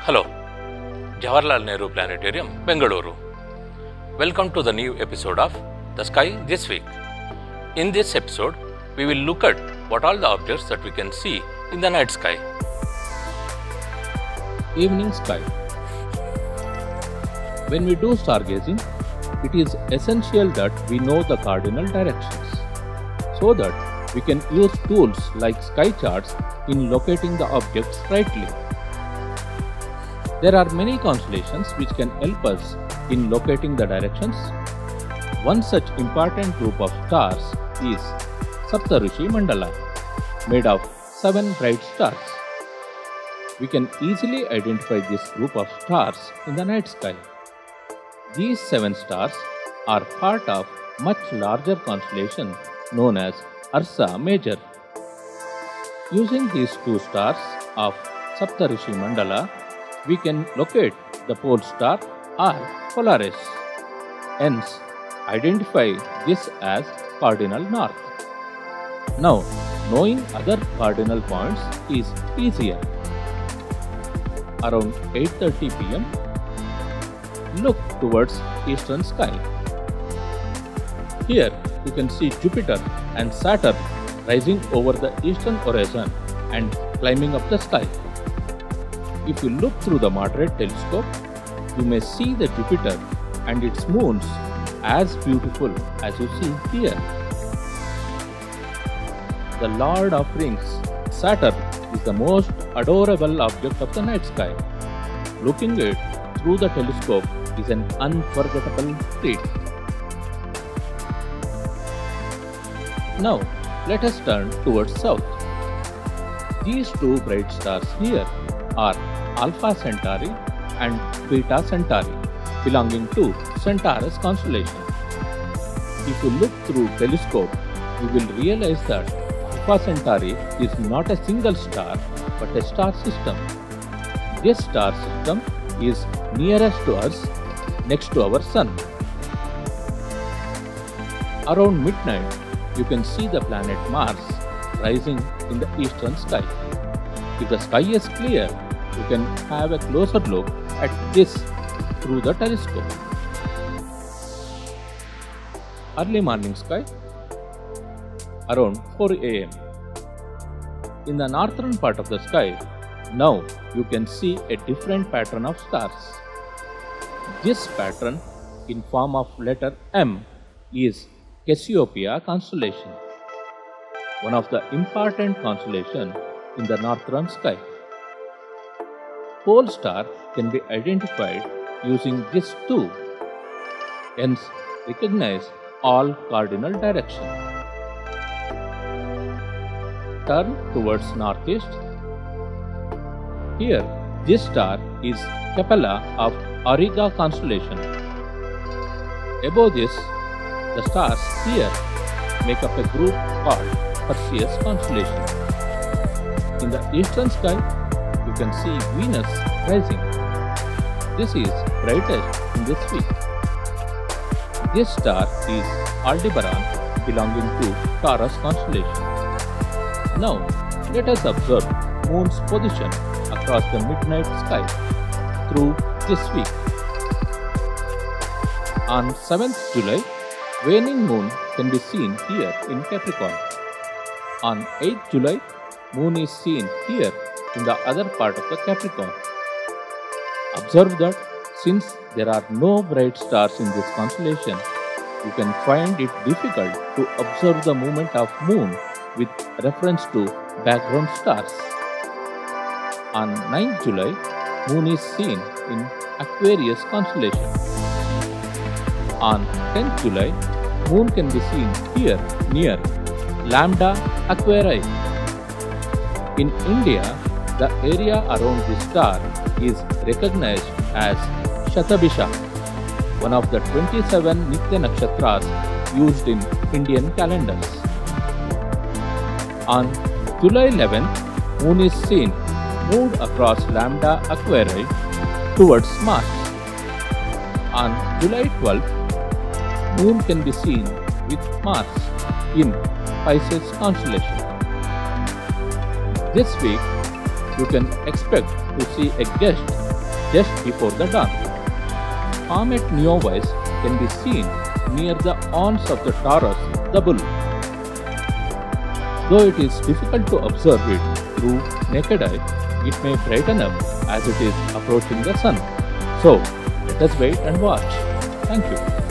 Hello, Jawaharlal Nehru Planetarium, Bengaluru. Welcome to the new episode of The Sky This Week. In this episode, we will look at what all the objects that we can see in the night sky. Evening sky. When we do stargazing, it is essential that we know the cardinal directions, so that we can use tools like sky charts in locating the objects rightly. There are many constellations which can help us in locating the directions. One such important group of stars is Saptarishi Mandala, made of 7 bright stars. We can easily identify this group of stars in the night sky. These 7 stars are part of much larger constellation known as Ursa Major. Using these 2 stars of Saptarishi Mandala, we can locate the pole star or Polaris. Hence, identify this as cardinal north. Now, knowing other cardinal points is easier. Around 8:30 p.m., look towards eastern sky. Here, you can see Jupiter and Saturn rising over the eastern horizon and climbing up the sky. If you look through the moderate telescope, you may see the Jupiter and its moons as beautiful as you see here. The Lord of Rings, Saturn, is the most adorable object of the night sky. Looking at it through the telescope is an unforgettable treat. Now, let us turn towards south. These 2 bright stars here are Alpha Centauri and Beta Centauri, belonging to Centaurus constellation. If you look through telescope, you will realize that Alpha Centauri is not a single star but a star system. This star system is nearest to us, next to our Sun. Around midnight, you can see the planet Mars rising in the eastern sky. If the sky is clear, you can have a closer look at this through the telescope. Early morning sky, around 4 a.m. In the northern part of the sky, now you can see a different pattern of stars. This pattern, in form of letter M, is Cassiopeia constellation, one of the important constellations in the northern sky. Pole star can be identified using this too. Hence, recognize all cardinal direction. Turn towards northeast. Here, this star is Capella of Auriga constellation. Above this, the stars here make up a group called Perseus constellation. In the eastern sky, you can see Venus rising. This is brightest in this week. This star is Aldebaran, belonging to Taurus constellation. Now, let us observe Moon's position across the midnight sky through this week. On 7th July, waning moon can be seen here in Capricorn. On 8th July, moon is seen here in the other part of the Capricorn. Observe that since there are no bright stars in this constellation, you can find it difficult to observe the movement of moon with reference to background stars. On 9th July, moon is seen in Aquarius constellation. On 10th July, moon can be seen here near Lambda Aquarii. In India, the area around this star is recognized as Shatabisha, one of the 27 Nitya Nakshatras used in Indian calendars. On July 11th, moon is seen moved across Lambda Aquarii towards Mars. On July 12th, moon can be seen with Mars in Pisces constellation. This week, you can expect to see a guest just before the dawn. Comet Neowise can be seen near the horns of the Taurus, the bull. Though it is difficult to observe it through naked eye, it may brighten up as it is approaching the sun. So, let us wait and watch. Thank you.